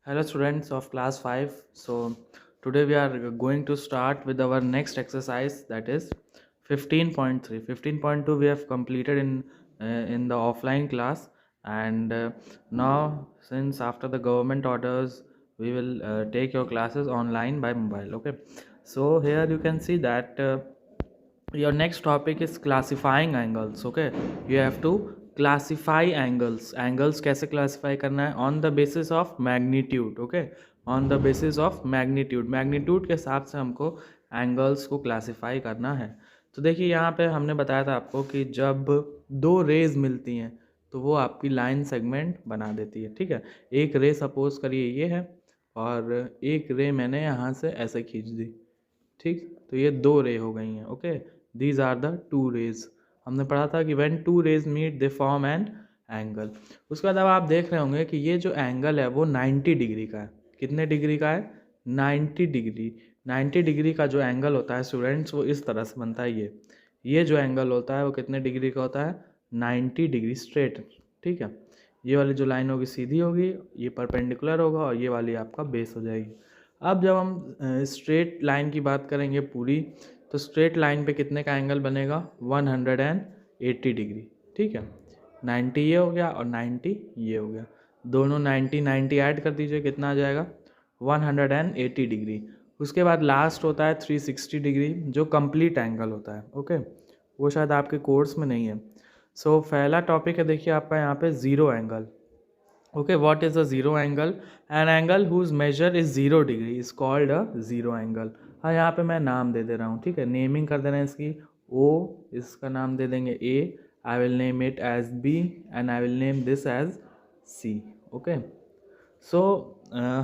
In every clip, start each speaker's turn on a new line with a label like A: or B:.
A: Hello students of class 5. So today we are going to start with our next exercise, that is 15.3. 15.2 we have completed in the offline class, and now since after the government orders we will take your classes online by mobile. Okay, so here you can see that your next topic is classifying angles. Okay, you have to classify angles कैसे classify करना है on the basis of magnitude. Okay, on the basis of magnitude के हिसाब से हमको angles को classify करना है. तो देखिए यहाँ पे हमने बताया था आपको कि जब दो रेज मिलती हैं तो वो आपकी लाइन सेगमेंट बना देती है. ठीक है, एक रे सपोज करिए ये है और एक रे मैंने यहाँ से ऐसे खींच दी. ठीक, तो ये दो रे हो गई हैं. Okay, these are the two rays. हमने पढ़ा था कि when two rays meet they form an angle. उसके बाद अब आप देख रहे होंगे कि ये जो एंगल है वो 90 डिग्री का है. कितने डिग्री का है? 90 डिग्री. 90 डिग्री का जो एंगल होता है स्टूडेंट्स वो इस तरह से बनता है. ये जो एंगल होता है वो कितने डिग्री का होता है? 90 डिग्री स्ट्रेट. ठीक है, ये वाली जो लाइन होगी सीधी होगी, ये परपेंडिकुलर होगा और ये वाली आपका बेस हो जाएगी. अब जब हम स्ट्रेट लाइन की बात करेंगे पूरी, तो स्ट्रेट लाइन पे कितने का एंगल बनेगा? 180 डिग्री. ठीक है, 90 ये हो गया और 90 ये हो गया. दोनों 90 90 ऐड कर दीजिए, कितना आ जाएगा? 180 डिग्री. उसके बाद लास्ट होता है 360 डिग्री, जो कंप्लीट एंगल होता है. ओके, वो शायद आपके कोर्स में नहीं है. सो पहला टॉपिक है देखिए आपका यहाँ पे zero angle. Okay, what is a zero angle? An angle whose measure is 0 degree is called a zero angle. हाँ, यहाँ पे मैं नाम दे दे रहा हूँ. ठीक है, नेमिंग कर देना है इसकी. O, इसका नाम दे देंगे A. I will name it as B and I will name this as C. Okay, so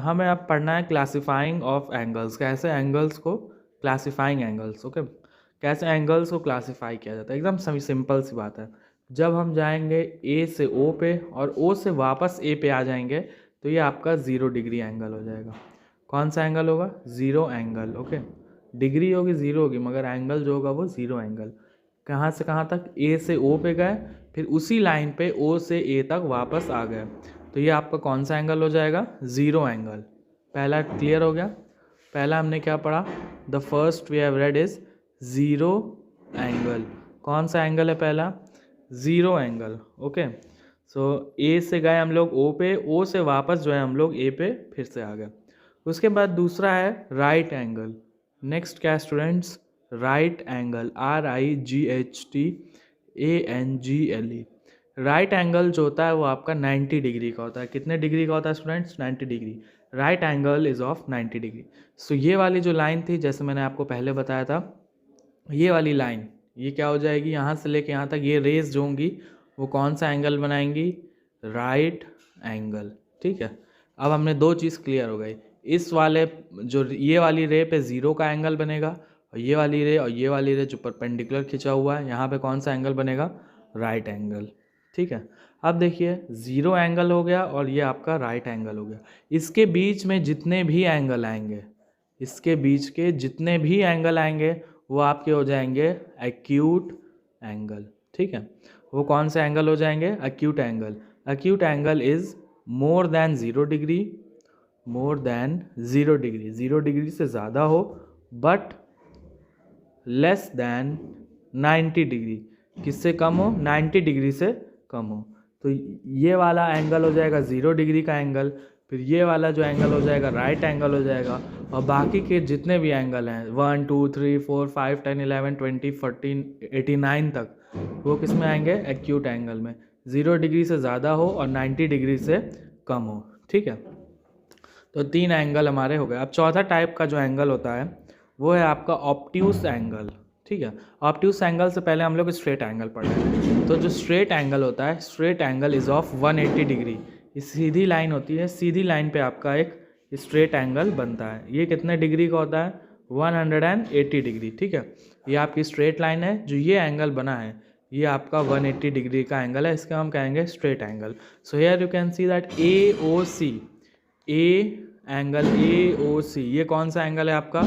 A: हमें अब पढ़ना है क्लासीफाइंग ऑफ एंगल्स. कैसे एंगल्स को क्लासीफाइंग एंगल्स. ओके, कैसे एंगल्स को क्लासीफाई किया जाता है. एकदम सिंपल सी बात है. जब हम जाएंगे ए से ओ पे और ओ से वापस ए पे आ जाएंगे तो ये आपका 0 डिग्री एंगल हो जाएगा. कौन सा एंगल होगा? Zero angle. ओके, डिग्री होगी ज़ीरो होगी मगर एंगल जो होगा वो ज़ीरो एंगल. कहाँ से कहाँ तक? ए से ओ पे गए, फिर उसी लाइन पे ओ से ए तक वापस आ गए, तो ये आपका कौन सा एंगल हो जाएगा? Zero angle. पहला क्लियर हो गया. पहला हमने क्या पढ़ा? The first we have read is zero angle. कौन सा एंगल है पहला? Zero angle. Okay, so A से गए हम लोग ओ पे, ओ से वापस जो है हम लोग ए पे फिर से आ गए. उसके बाद दूसरा है राइट एंगल. नेक्स्ट क्या है students? Right angle. RIGHTANGLE. Right angle जो होता है वो आपका 90 डिग्री का होता है. कितने डिग्री का होता है students? 90 degree. Right angle is of 90 degree. So ये वाली जो लाइन थी, जैसे मैंने आपको पहले बताया था, ये वाली लाइन ये क्या हो जाएगी? यहाँ से लेके यहाँ तक ये रेज जो होंगी वो कौन सा एंगल बनाएंगी? Right angle. ठीक है, अब हमने दो चीज़ क्लियर हो गई. इस वाले जो ये वाली रे पे ज़ीरो का एंगल बनेगा और ये वाली रे जो परपेंडिकुलर खिंचा हुआ है यहाँ पे कौन सा एंगल बनेगा? Right angle. ठीक है, अब देखिए ज़ीरो एंगल हो गया और ये आपका राइट एंगल हो गया. इसके बीच में जितने भी एंगल आएंगे, इसके बीच के जितने भी एंगल आएंगे वो आपके हो जाएंगे एक्यूट एंगल. ठीक है, वो कौन से एंगल हो जाएंगे? Acute angle. Acute angle is more then 0 degree. More than 0 degree, 0 degree से ज़्यादा हो बट लेस देन 90 डिग्री. किससे कम हो? 90 डिग्री से कम हो. तो ये वाला एंगल हो जाएगा 0 डिग्री का एंगल. फिर ये वाला जो एंगल हो जाएगा राइट एंगल हो जाएगा. और बाकी के जितने भी एंगल हैं 1 2 3 4 5 10 11 20 14 89 तक, वो किस में आएंगे? एक्यूट एंगल में. 0 डिग्री से ज़्यादा हो और 90 डिग्री से कम हो. ठीक है, तो तीन एंगल हमारे हो गए. अब चौथा टाइप का जो एंगल होता है वो है आपका ऑब्ट्यूस एंगल. ठीक है, ऑब्ट्यूस एंगल से पहले हम लोग स्ट्रेट एंगल पढ़ रहे हैं. तो जो स्ट्रेट एंगल होता है, straight angle is of 180 degree. Sidhi line होती है, सीधी लाइन पे आपका एक स्ट्रेट एंगल बनता है. ये कितने डिग्री का होता है? 180 डिग्री. ठीक है, ये आपकी स्ट्रेट लाइन है. जो ये एंगल बना है ये आपका 180 डिग्री का एंगल है. इसका हम कहेंगे straight angle. So here you can see that AOC, angle AOC, ये कौन सा एंगल है आपका?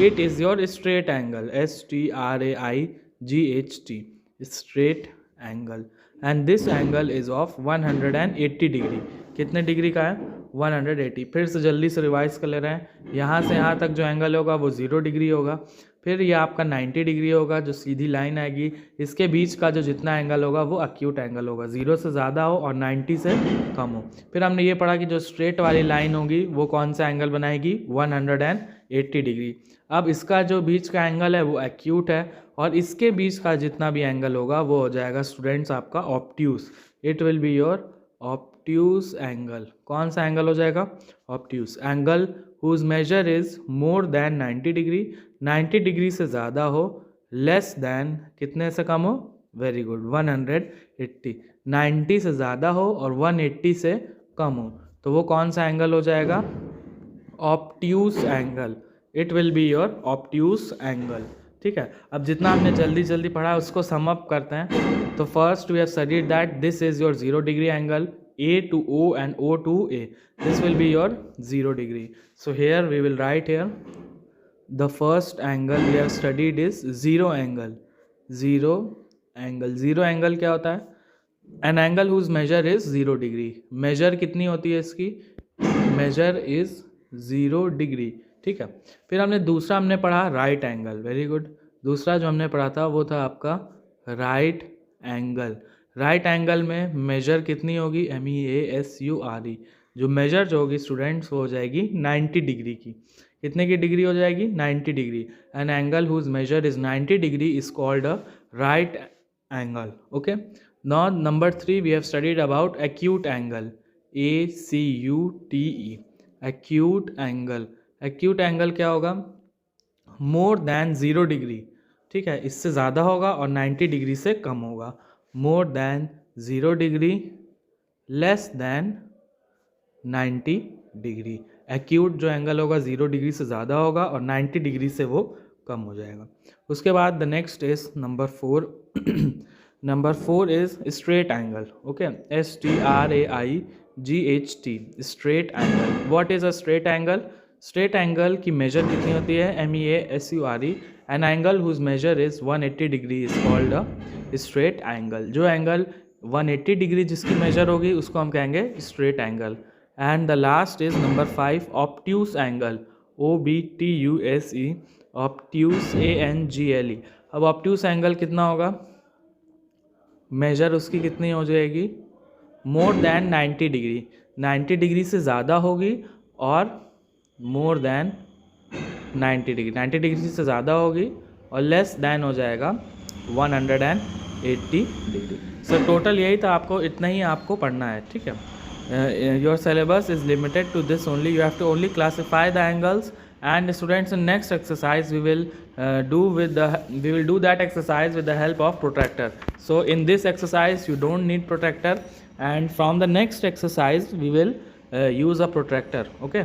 A: It is your straight angle. STRAIGHT, straight angle. And this angle is of 180 degree. कितने डिग्री का है? 180। फिर से जल्दी से रिवाइज कर ले रहे हैं, यहाँ से यहाँ तक जो एंगल होगा वो 0 डिग्री होगा। फिर ये आपका 90 डिग्री होगा जो सीधी लाइन आएगी, इसके बीच का जो जितना एंगल होगा वो एक्यूट एंगल होगा, 0 से ज़्यादा हो और 90 से कम हो। फिर हमने ये पढ़ा कि जो स्ट्रेट वाली लाइन होगी वो कौन सा एंगल बनाएगी, 180 डिग्री। अब इसका जो बीच का एंगल है वो एक्यूट है, और इसके बीच का जितना भी एंगल होगा वो हो जाएगा स्टूडेंट्स आपका obtuse. It will be your obtuse angle. कौन सा एंगल हो जाएगा, obtuse angle whose measure is more than 90 degree, 90 degree से ज़्यादा हो, लेस देन कितने से कम हो, वेरी गुड 180, 90 से ज़्यादा हो और 180 से कम हो, तो वो कौन सा एंगल हो जाएगा, obtuse angle. It will be your obtuse angle. ठीक है, अब जितना हमने जल्दी जल्दी पढ़ा उसको सम अप करते हैं। तो first we have studied that this is your 0 degree angle, A to O and O to A. This will be your 0 degree. So here we will write here the first angle we have studied is 0 angle. 0 angle. 0 angle क्या होता है? An angle whose measure is 0 degree. Measure कितनी होती है इसकी? Measure is 0 degree. ठीक है, फिर हमने पढ़ा राइट एंगल। Very good. दूसरा जो हमने पढ़ा था वो था आपका राइट एंगल। राइट एंगल में मेजर कितनी होगी, MEASURE, जो मेजर जो होगी स्टूडेंट्स वो हो जाएगी 90 डिग्री की। कितने की डिग्री हो जाएगी, 90 degree. An angle whose measure is 90 degree is called a right angle. Okay, now number 3 we have studied about acute angle, ACUTE, acute angle. Acute angle क्या होगा, मोर देन 0 डिग्री। ठीक है, इससे ज़्यादा होगा और 90 डिग्री से कम होगा। More than 0 degree, less than 90 degree. Acute जो एंगल होगा 0 डिग्री से ज़्यादा होगा और 90 डिग्री से वो कम हो जाएगा। उसके बाद the next is number 4 number 4 is straight angle. Okay, STRAIGHT, straight angle. What is a straight angle? Straight angle की मेजर कितनी होती है, MEASURE, an angle whose measure is 180 degree is called a straight angle. जो angle 180 degree जिसकी measure होगी उसको हम कहेंगे straight angle. And the last is number 5 obtuse angle, OBTUSE, obtuse ANGLE। अब ऑब्ट्यूस एंगल कितना होगा, मेजर उसकी कितनी हो जाएगी, मोर देन 90 डिग्री, 90 डिग्री से ज़्यादा होगी और मोर देन 90 डिग्री, 90 डिग्री से ज़्यादा होगी और लेस देन हो जाएगा 180 डिग्री। सो टोटल यही था, आपको इतना ही आपको पढ़ना है। ठीक है, your syllabus is limited to this only, you have to only classify the angles and students in next exercise we will do that exercise with the help of protractor. So in this exercise you don't need protractor, and from the next exercise we will use a protractor. Okay,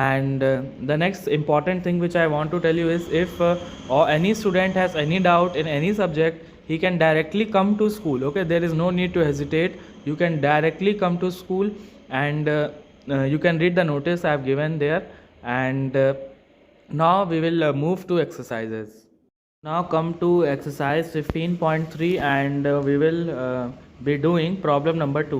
A: and the next important thing which I want to tell you is if or any student has any doubt in any subject, he can directly come to school. Okay, there is no need to hesitate, you can directly come to school and you can read the notice I have given there. And now we will move to exercises. Now come to exercise 15.3 and we will be doing problem number 2.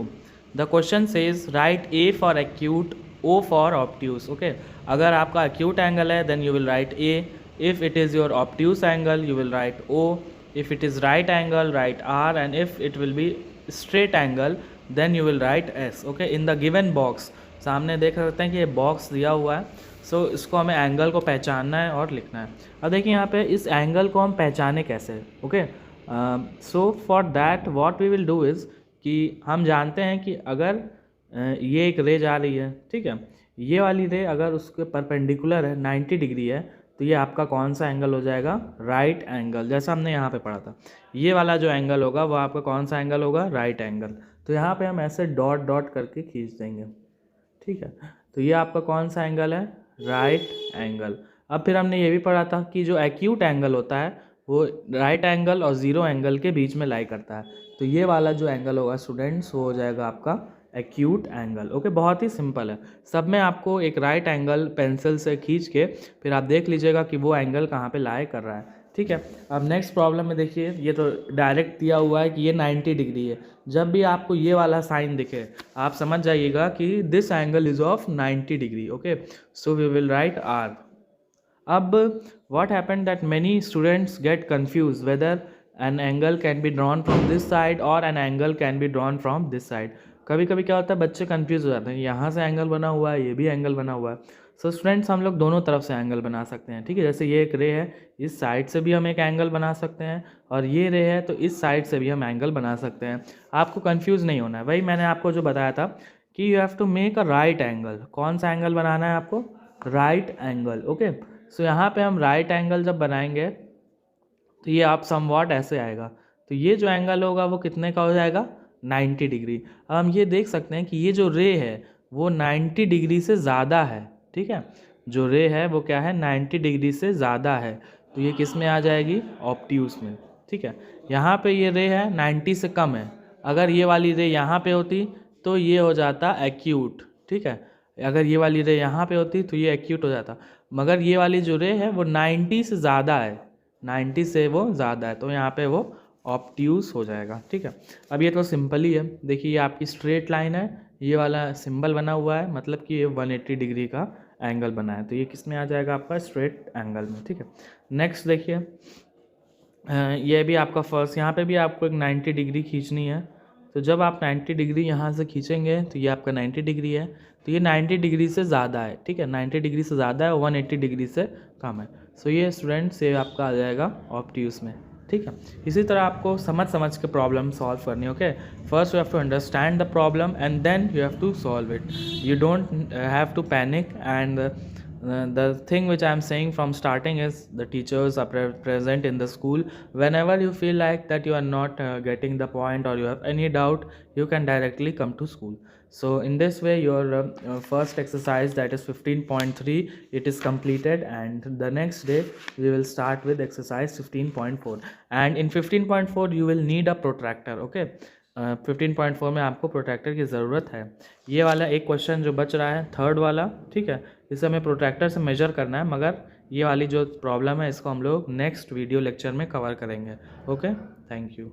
A: The question says write A for acute, O for obtuse. Okay, अगर आपका acute angle है then you will write A. If it is your obtuse angle you will write O. If it is right angle write R, and if it will be straight angle then you will write S. Okay, in the given box, सामने देख सकते हैं कि ये box दिया हुआ है। सो इसको हमें एंगल को पहचानना है और लिखना है। अब देखिए यहाँ पे इस एंगल को हम पहचाने कैसे। Okay, so for that what we will do is कि हम जानते हैं कि अगर ये एक रे जा रही है, ठीक है, ये वाली रे अगर उसके परपेंडिकुलर है 90 डिग्री है तो ये आपका कौन सा एंगल हो जाएगा, राइट एंगल। जैसा हमने यहाँ पे पढ़ा था, ये वाला जो एंगल होगा वो आपका कौन सा एंगल होगा, राइट एंगल। तो यहाँ पे हम ऐसे डॉट डॉट करके खींच देंगे। ठीक है, तो ये आपका कौन सा एंगल है, राइट एंगल। अब फिर हमने ये भी पढ़ा था कि जो एक्यूट एंगल होता है वो राइट एंगल और 0 एंगल के बीच में लाई करता है। तो ये वाला जो एंगल होगा स्टूडेंट्स वो हो जाएगा आपका एक्यूट एंगल। ओके, बहुत ही सिंपल है। सब में आपको एक राइट एंगल पेंसिल से खींच के फिर आप देख लीजिएगा कि वो एंगल कहाँ पे लाई कर रहा है। ठीक है। अब नेक्स्ट प्रॉब्लम में देखिए, ये तो डायरेक्ट दिया हुआ है कि ये 90 डिग्री है। जब भी आपको ये वाला साइन दिखे आप समझ जाइएगा कि this angle is of 90 degree. Okay, so we will write R. अब what happened that many students get confused whether an angle can be drawn from this side or an angle can be drawn from this side। कभी कभी क्या होता है, बच्चे confuse हो जाते हैं, यहाँ से एंगल बना हुआ है, ये भी एंगल बना हुआ है। सो स्टूडेंट्स, हम लोग दोनों तरफ से एंगल बना सकते हैं। ठीक है, जैसे ये एक रे है, इस साइड से भी हम एक एंगल बना सकते हैं, और ये रे है तो इस साइड से भी हम एंगल बना सकते हैं। आपको कंफ्यूज नहीं होना है। वही मैंने आपको जो बताया था कि you have to make a right angle. कौन सा एंगल बनाना है आपको? Right angle. ओके, सो यहाँ पे हम राइट एंगल जब बनाएंगे तो ये आप समवॉट ऐसे आएगा। तो ये जो एंगल होगा वो कितने का हो जाएगा? 90 डिग्री। अब हम ये देख सकते हैं कि ये जो रे है वो 90 डिग्री से ज़्यादा है। ठीक है, जो रे है वो क्या है? 90 डिग्री से ज़्यादा है। तो ये किस में आ जाएगी? ऑब्ट्यूस में। ठीक है, यहाँ पे ये रे है 90 से कम है। अगर ये वाली रे यहाँ पे होती तो ये हो जाता एक्यूट। ठीक है, अगर ये वाली रे यहाँ पे होती तो ये एक्यूट हो जाता, मगर ये वाली जो रे है वो 90 से ज़्यादा है, 90 से वो ज़्यादा है, तो यहाँ पे वो ऑब्ट्यूस हो जाएगा। ठीक है, अब ये तो सिंपल ही है। देखिए ये आपकी स्ट्रेट लाइन है, ये वाला सिंबल बना हुआ है, मतलब कि ये 180 डिग्री का एंगल बना है, तो ये किस में आ जाएगा? आपका स्ट्रेट एंगल में। ठीक है, नेक्स्ट देखिए, ये भी आपका फर्स्ट, यहाँ पे भी आपको एक 90 डिग्री खींचनी है। तो जब आप 90 डिग्री यहाँ से खींचेंगे तो ये आपका 90 डिग्री है, तो ये 90 डिग्री से ज़्यादा है। ठीक है, 90 डिग्री से ज़्यादा है, 180 डिग्री से कम है। सो ये स्टूडेंट्स ये आपका आ जाएगा ऑब्ट्यूस में। ठीक है, इसी तरह आपको समझ के प्रॉब्लम सॉल्व करनी है। Okay, first you have to understand the problem and then you have to solve it. You don't have to panic, and the thing which I am saying from starting is the teachers are present in the school. Whenever you feel like that you are not getting the point or you have any doubt, you can directly come to school. So in this way your first exercise, that is 15.3, it is completed, and the next day we will start with exercise 15.4, and in 15.4 you will need a protractor. Okay, 15.4 में आपको protractor की ज़रूरत है। ये वाला एक question जो बच रहा है, थर्ड वाला, ठीक है, इसे हमें प्रोट्रैक्टर से मेजर करना है, मगर ये वाली जो प्रॉब्लम है इसको हम लोग नेक्स्ट वीडियो लेक्चर में कवर करेंगे। Okay, thank you.